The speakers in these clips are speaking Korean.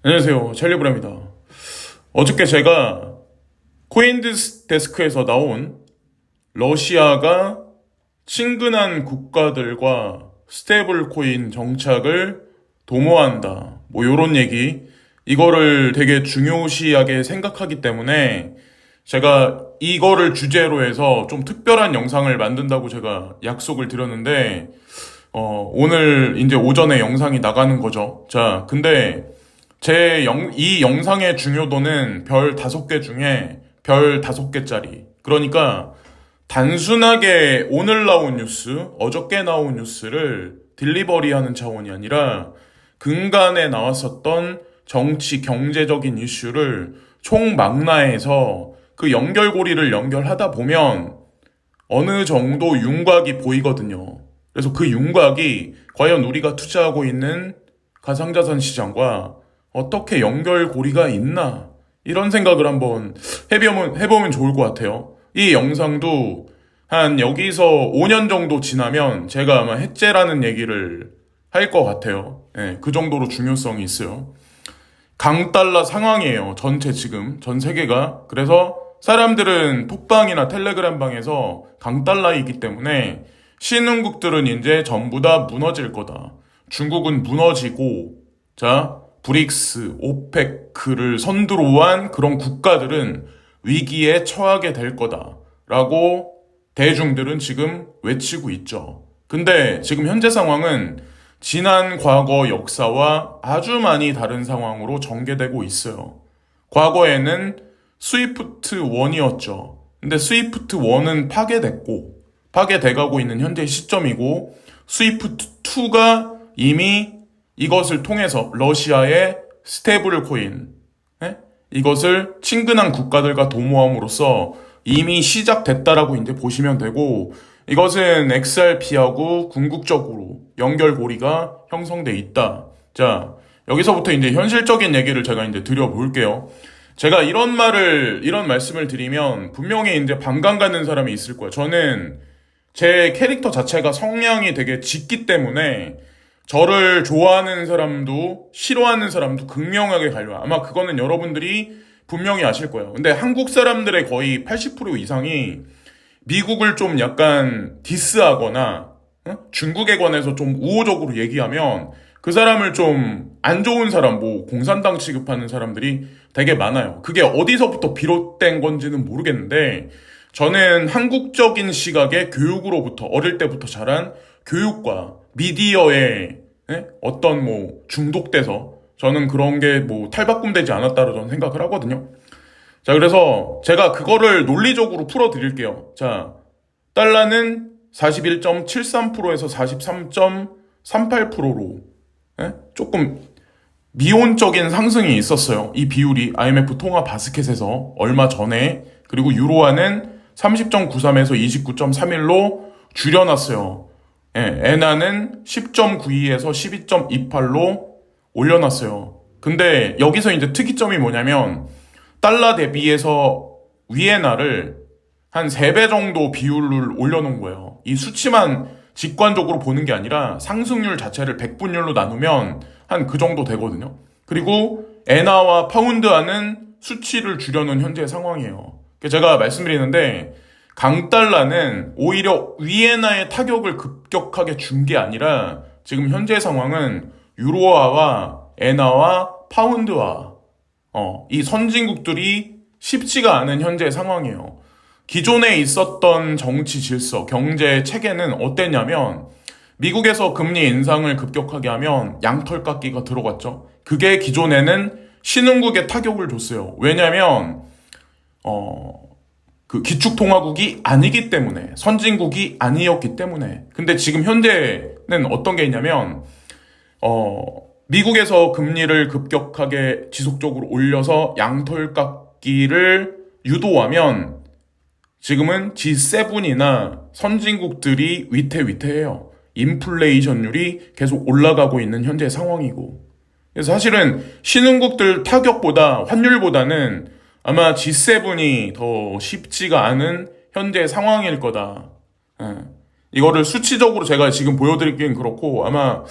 안녕하세요. 찰리브라입니다. 어저께 제가 코인데스크에서 나온 러시아가 친근한 국가들과 스테이블 코인 정착을 도모한다. 뭐 요런 얘기. 이거를 되게 중요시하게 생각하기 때문에 제가 이거를 주제로 해서 좀 특별한 영상을 만든다고 제가 약속을 드렸는데 오늘 이제 오전에 영상이 나가는 거죠. 자, 근데 이 영상의 중요도는 별 5개 중에 별 5개짜리. 그러니까 단순하게 오늘 나온 뉴스, 어저께 나온 뉴스를 딜리버리 하는 차원이 아니라 근간에 나왔었던 정치, 경제적인 이슈를 총망라해서 그 연결고리를 연결하다 보면 어느 정도 윤곽이 보이거든요. 그래서 그 윤곽이 과연 우리가 투자하고 있는 가상자산 시장과 어떻게 연결고리가 있나? 이런 생각을 한번 해보면 좋을 것 같아요. 이 영상도 한 여기서 5년 정도 지나면 제가 아마 해제라는 얘기를 할 것 같아요. 예, 그 정도로 중요성이 있어요. 강달러 상황이에요. 전체 지금, 전 세계가. 그래서 사람들은 톡방이나 텔레그램 방에서 강달러이기 때문에 신흥국들은 이제 전부 다 무너질 거다. 중국은 무너지고, 자, 브릭스, 오페크를 선두로 한 그런 국가들은 위기에 처하게 될 거다라고 대중들은 지금 외치고 있죠. 근데 지금 현재 상황은 지난 과거 역사와 아주 많이 다른 상황으로 전개되고 있어요. 과거에는 스위프트 1이었죠. 근데 스위프트 1은 파괴돼가고 있는 현재 시점이고, 스위프트 2가 이미 이것을 통해서 러시아의 스테이블 코인, 이것을 친근한 국가들과 도모함으로써 이미 시작됐다라고 이제 보시면 되고, 이것은 XRP하고 궁극적으로 연결고리가 형성돼 있다. 자, 여기서부터 이제 현실적인 얘기를 제가 이제 드려볼게요. 제가 이런 말씀을 드리면 분명히 이제 반감 가는 사람이 있을 거예요. 저는 제 캐릭터 자체가 성향이 되게 짙기 때문에 저를 좋아하는 사람도 싫어하는 사람도 극명하게 갈려요. 아마 그거는 여러분들이 분명히 아실 거예요. 근데 한국 사람들의 거의 80% 이상이 미국을 좀 약간 디스하거나 중국에 관해서 좀 우호적으로 얘기하면 그 사람을 좀 안 좋은 사람, 뭐 공산당 취급하는 사람들이 되게 많아요. 그게 어디서부터 비롯된 건지는 모르겠는데 저는 한국적인 시각의 교육으로부터 어릴 때부터 자란 교육과 미디어에 어떤 뭐 중독돼서 저는 그런 게 뭐 탈바꿈되지 않았다고 저는 생각을 하거든요. 자, 그래서 제가 그거를 논리적으로 풀어드릴게요. 자, 달러는 41.73%에서 43.38%로 조금 미온적인 상승이 있었어요. 이 비율이 IMF 통화 바스켓에서 얼마 전에. 그리고 유로화는 30.93에서 29.31로 줄여놨어요. 엔화는 10.92에서 12.28로 올려놨어요. 근데 여기서 이제 특이점이 뭐냐면 달러 대비해서 위엔화를 한 3배 정도 비율을 올려놓은 거예요. 이 수치만 직관적으로 보는 게 아니라 상승률 자체를 100분율로 나누면 한 그 정도 되거든요. 그리고 엔화와 파운드화는 수치를 줄여놓은 현재 상황이에요. 제가 말씀드리는데 강달러는 오히려 위엔화의 타격을 급격하게 준 게 아니라 지금 현재 상황은 유로화와 엔화와 파운드화 이 선진국들이 쉽지가 않은 현재 상황이에요. 기존에 있었던 정치 질서, 경제 체계는 어땠냐면 미국에서 금리 인상을 급격하게 하면 양털 깎기가 들어갔죠. 그게 기존에는 신흥국에 타격을 줬어요. 왜냐면 그 기축통화국이 아니기 때문에, 선진국이 아니었기 때문에. 근데 지금 현재는 어떤 게 있냐면 미국에서 금리를 급격하게 지속적으로 올려서 양털 깎기를 유도하면 지금은 G7이나 선진국들이 위태위태해요. 인플레이션율이 계속 올라가고 있는 현재 상황이고. 그래서 사실은 신흥국들 타격보다 환율보다는 아마 G7이 더 쉽지가 않은 현재 상황일 거다. 이거를 수치적으로 제가 지금 보여드리긴 그렇고 아마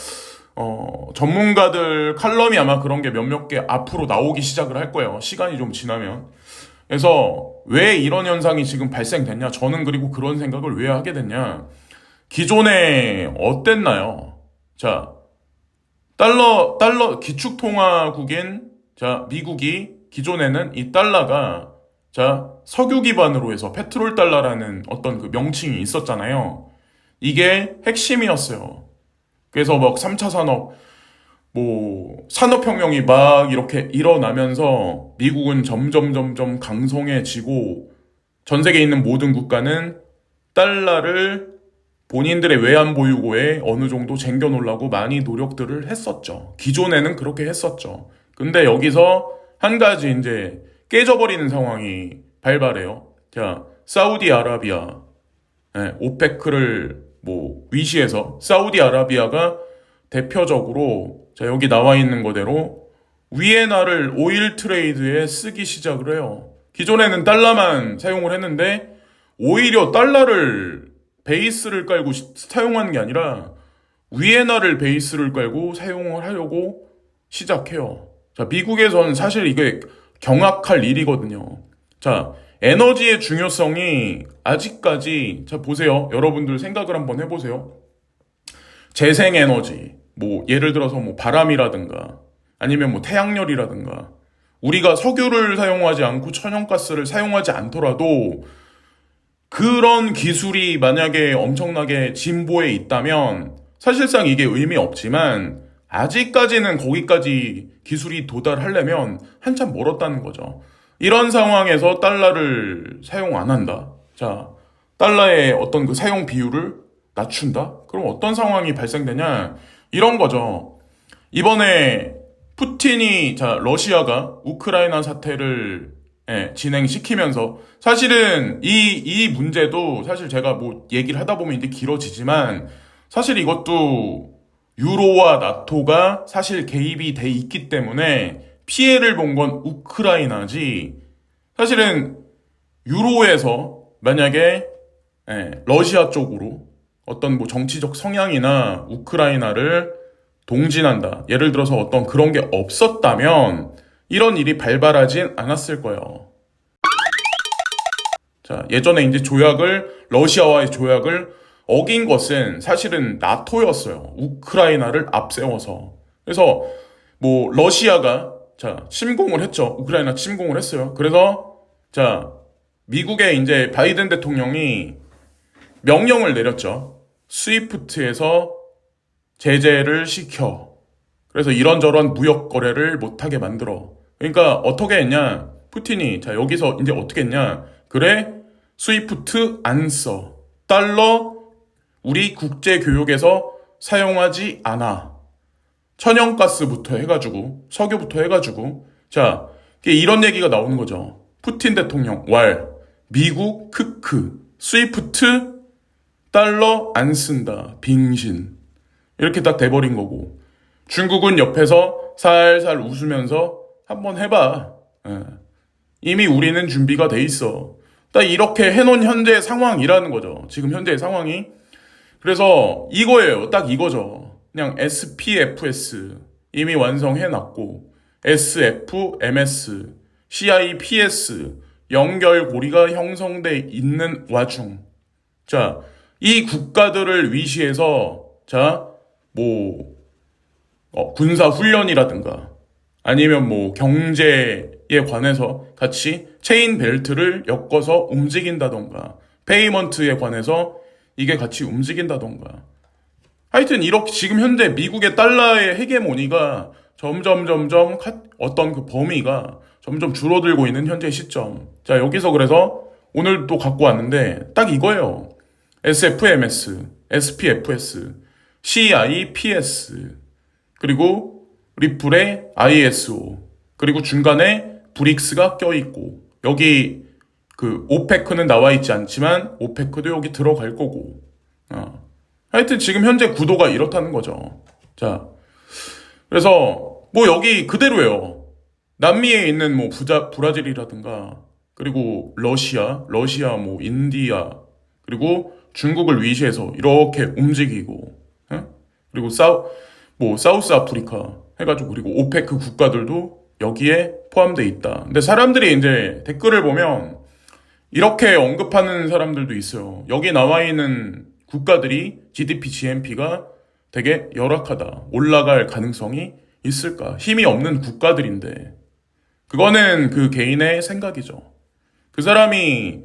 전문가들 칼럼이 아마 그런 게 몇몇 개 앞으로 나오기 시작을 할 거예요. 시간이 좀 지나면. 그래서 왜 이런 현상이 지금 발생됐냐? 저는 그리고 그런 생각을 왜 하게 됐냐? 기존에 어땠나요? 자, 기축통화국인, 자, 미국이 기존에는 이 달러가, 자, 석유 기반으로 해서 페트롤 달러라는 어떤 그 명칭이 있었잖아요. 이게 핵심이었어요. 그래서 막 3차 산업, 산업혁명이 막 이렇게 일어나면서 미국은 점점 강성해지고 전 세계에 있는 모든 국가는 달러를 본인들의 외환 보유고에 어느 정도 쟁겨놓으려고 많이 노력들을 했었죠. 기존에는 그렇게 했었죠. 근데 여기서 한 가지 이제 깨져버리는 상황이 발발해요. 자, 사우디아라비아, 오페크를 위시해서 사우디아라비아가 대표적으로 자, 여기 나와 있는 거대로 위에나를 오일 트레이드에 쓰기 시작을 해요. 기존에는 달러만 사용을 했는데 오히려 달러를 베이스를 깔고 사용하는 게 아니라 위에나를 베이스를 깔고 사용을 하려고 시작해요. 자, 미국에선 사실 이게 경악할 일이거든요. 자, 에너지의 중요성이 아직까지, 자, 보세요. 여러분들 생각을 한번 해보세요. 재생에너지, 예를 들어서 바람이라든가, 아니면 태양열이라든가, 우리가 석유를 사용하지 않고 천연가스를 사용하지 않더라도, 그런 기술이 만약에 엄청나게 진보해 있다면, 사실상 이게 의미 없지만, 아직까지는 거기까지 기술이 도달하려면 한참 멀었다는 거죠. 이런 상황에서 달러를 사용 안 한다. 자, 달러의 어떤 그 사용 비율을 낮춘다? 그럼 어떤 상황이 발생되냐? 이런 거죠. 이번에 푸틴이, 자, 러시아가 우크라이나 사태를 진행시키면서 사실은 이 문제도 사실 제가 얘기를 하다 보면 이제 길어지지만 사실 이것도 유로와 나토가 사실 개입이 돼 있기 때문에 피해를 본 건 우크라이나지 사실은 유로에서 만약에 러시아 쪽으로 어떤 정치적 성향이나 우크라이나를 동진한다. 예를 들어서 어떤 그런 게 없었다면 이런 일이 발발하진 않았을 거예요. 자, 예전에 이제 러시아와의 조약을 어긴 것은 사실은 나토였어요. 우크라이나를 앞세워서. 그래서 러시아가 자, 침공을 했죠. 우크라이나 침공을 했어요. 그래서 자, 미국의 이제 바이든 대통령이 명령을 내렸죠. 스위프트에서 제재를 시켜. 그래서 이런저런 무역 거래를 못하게 만들어. 그러니까 어떻게 했냐? 푸틴이 자, 여기서 이제 어떻게 했냐? 그래, 스위프트 안 써. 달러 우리 국제 교역에서 사용하지 않아. 천연가스부터 해가지고 석유부터 해가지고 자, 이런 얘기가 나오는 거죠. 푸틴 대통령 미국 크크 스위프트 달러 안 쓴다 빙신 이렇게 딱 돼버린 거고 중국은 옆에서 살살 웃으면서 한번 해봐. 이미 우리는 준비가 돼 있어. 딱 이렇게 해놓은 현재 상황이라는 거죠. 지금 현재의 상황이. 그래서 이거예요. 딱 이거죠. 그냥 SPFS 이미 완성해놨고 SFMS, CIPS 연결고리가 형성돼 있는 와중 자, 이 국가들을 위시해서 자, 군사훈련이라든가 아니면 경제에 관해서 같이 체인 벨트를 엮어서 움직인다던가 페이먼트에 관해서 이게 같이 움직인다던가 하여튼 이렇게 지금 현재 미국의 달러의 헤게모니가 점점 어떤 그 범위가 점점 줄어들고 있는 현재 시점. 자, 여기서 그래서 오늘 또 갖고 왔는데 딱 이거예요. SFMS, SPFS, CIPS, 그리고 리플의 ISO, 그리고 중간에 브릭스가 껴있고 여기 그 오페크는 나와 있지 않지만 오페크도 여기 들어갈 거고 하여튼 지금 현재 구도가 이렇다는 거죠. 자, 그래서 여기 그대로예요. 남미에 있는 브라질이라든가 그리고 러시아 인디아 그리고 중국을 위시해서 이렇게 움직이고 그리고 뭐 사우스 아프리카 해가지고 그리고 오페크 국가들도 여기에 포함돼 있다. 근데 사람들이 이제 댓글을 보면 이렇게 언급하는 사람들도 있어요. 여기 나와 있는 국가들이 GDP, GNP가 되게 열악하다. 올라갈 가능성이 있을까? 힘이 없는 국가들인데 그거는 그 개인의 생각이죠. 그 사람이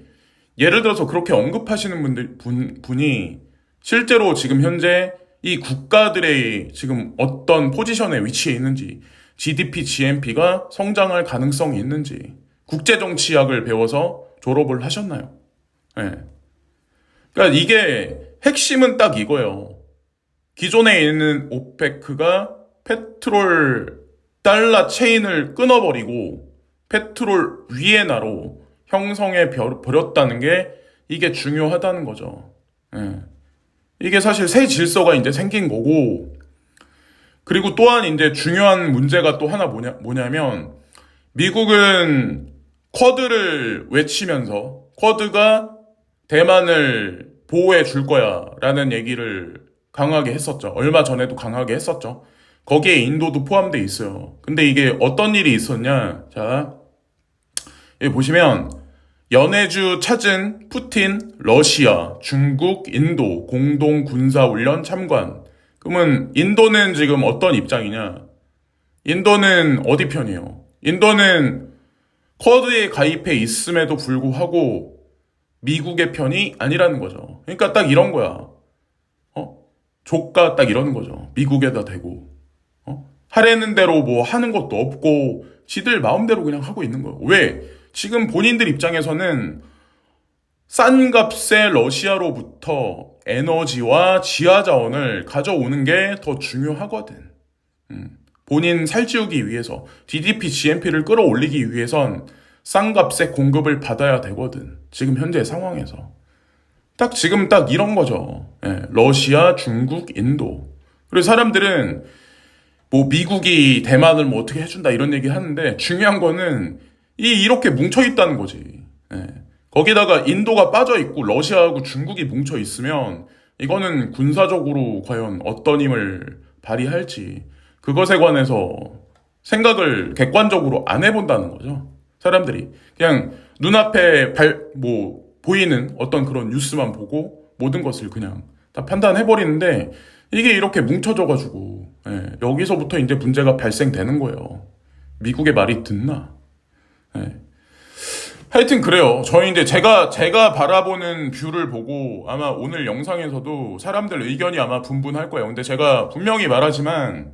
예를 들어서 그렇게 언급하시는 분이 실제로 지금 현재 이 국가들의 지금 어떤 포지션에 위치해 있는지, GDP, GNP가 성장할 가능성이 있는지, 국제정치학을 배워서 졸업을 하셨나요? 네. 그러니까 이게 핵심은 딱 이거예요. 기존에 있는 오페크가 페트롤 달러 체인을 끊어버리고 페트롤 위에나로 형성해 버렸다는 게 이게 중요하다는 거죠. 예. 이게 사실 새 질서가 이제 생긴 거고, 그리고 또한 이제 중요한 문제가 또 하나 뭐냐면, 미국은 쿼드를 외치면서, 쿼드가 대만을 보호해 줄 거야 라는 얘기를 강하게 했었죠. 얼마 전에도 강하게 했었죠. 거기에 인도도 포함되어 있어요. 근데 이게 어떤 일이 있었냐. 자, 여기 보시면 연해주 찾은 푸틴, 러시아, 중국, 인도 공동 군사훈련 참관. 그러면 인도는 지금 어떤 입장이냐? 인도는 어디 편이에요? 인도는 쿼드에 가입해 있음에도 불구하고 미국의 편이 아니라는 거죠. 그러니까 딱 이런 거야. 조카 딱 이러는 거죠. 미국에다 대고. 하라는 대로 뭐 하는 것도 없고 지들 마음대로 그냥 하고 있는 거예요. 왜? 지금 본인들 입장에서는 싼 값의 러시아로부터 에너지와 지하 자원을 가져오는 게 더 중요하거든. 본인 살찌우기 위해서 GDP, GNP를 끌어올리기 위해선 싼 값의 공급을 받아야 되거든. 지금 현재 상황에서. 딱 지금 딱 이런 거죠. 예, 러시아, 중국, 인도. 그리고 사람들은 뭐 미국이 대만을 뭐 어떻게 해준다 이런 얘기 하는데 중요한 거는 이렇게 뭉쳐 있다는 거지. 예. 거기다가 인도가 빠져 있고 러시아하고 중국이 뭉쳐 있으면 이거는 군사적으로 과연 어떤 힘을 발휘할지 그것에 관해서 생각을 객관적으로 안 해본다는 거죠. 사람들이 그냥 눈앞에 보이는 어떤 그런 뉴스만 보고 모든 것을 그냥 다 판단해버리는데 이게 이렇게 뭉쳐져가지고 여기서부터 이제 문제가 발생되는 거예요. 미국의 말이 듣나? 하여튼 그래요. 저희 이제 제가 바라보는 뷰를 보고 아마 오늘 영상에서도 사람들 의견이 아마 분분할 거예요. 근데 제가 분명히 말하지만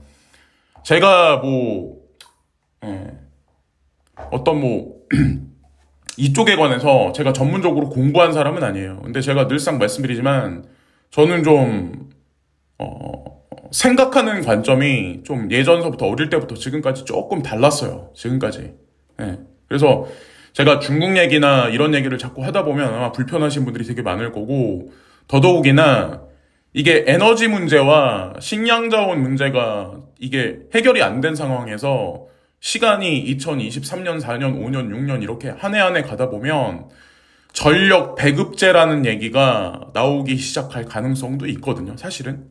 제가 어떤 이쪽에 관해서 제가 전문적으로 공부한 사람은 아니에요. 근데 제가 늘상 말씀드리지만 저는 좀 생각하는 관점이 좀 예전서부터 어릴 때부터 지금까지 조금 달랐어요. 지금까지. 그래서 제가 중국 얘기나 이런 얘기를 자꾸 하다 보면 아마 불편하신 분들이 되게 많을 거고 더더욱이나 이게 에너지 문제와 식량 자원 문제가 이게 해결이 안 된 상황에서 시간이 2023년, 4년, 5년, 6년 이렇게 한 해 한 해 가다 보면 전력 배급제라는 얘기가 나오기 시작할 가능성도 있거든요. 사실은.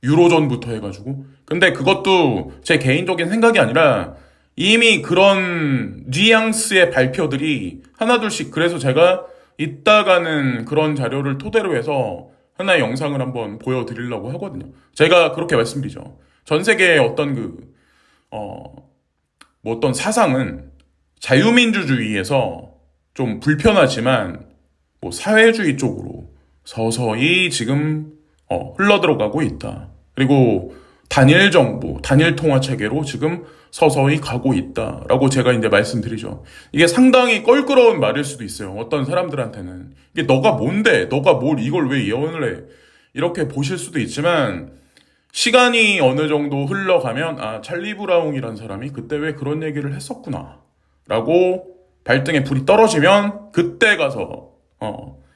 유로존부터 해가지고. 근데 그것도 제 개인적인 생각이 아니라 이미 그런 뉘앙스의 발표들이 하나둘씩 그래서 제가 이따가는 그런 자료를 토대로 해서 하나의 영상을 한번 보여드리려고 하거든요. 제가 그렇게 말씀드리죠. 전 세계의 어떤 어떤 사상은 자유민주주의에서 좀 불편하지만 사회주의 쪽으로 서서히 지금 흘러들어가고 있다. 그리고 단일 정부, 단일 통화 체계로 지금 서서히 가고 있다라고 제가 이제 말씀드리죠. 이게 상당히 껄끄러운 말일 수도 있어요. 어떤 사람들한테는 이게 너가 뭔데, 너가 뭘 이걸 왜 예언을 해? 이렇게 보실 수도 있지만 시간이 어느 정도 흘러가면 찰리 브라운이라는 사람이 그때 왜 그런 얘기를 했었구나 라고 발등에 불이 떨어지면 그때 가서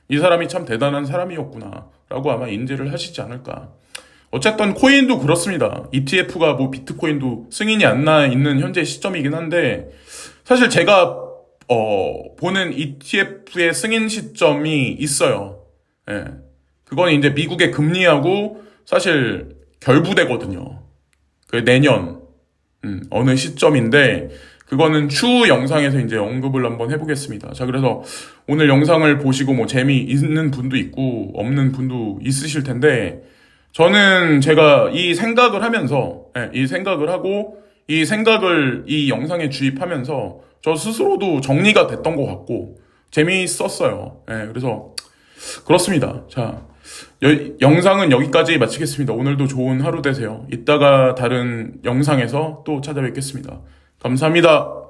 이 사람이 참 대단한 사람이었구나 라고 아마 인지를 하시지 않을까. 어쨌든 코인도 그렇습니다. ETF가 비트코인도 승인이 안 나 있는 현재 시점이긴 한데 사실 제가 보는 ETF의 승인 시점이 있어요. 그건 이제 미국의 금리하고 사실 결부되거든요. 그 내년 어느 시점인데 그거는 추후 영상에서 이제 언급을 한번 해보겠습니다. 자, 그래서 오늘 영상을 보시고 뭐 재미있는 분도 있고 없는 분도 있으실 텐데 저는 제가 이 생각을 하면서 이 생각을 하고 이 생각을 이 영상에 주입하면서 저 스스로도 정리가 됐던 것 같고 재미있었어요. 그래서 그렇습니다. 자, 영상은 여기까지 마치겠습니다. 오늘도 좋은 하루 되세요. 이따가 다른 영상에서 또 찾아뵙겠습니다. 감사합니다.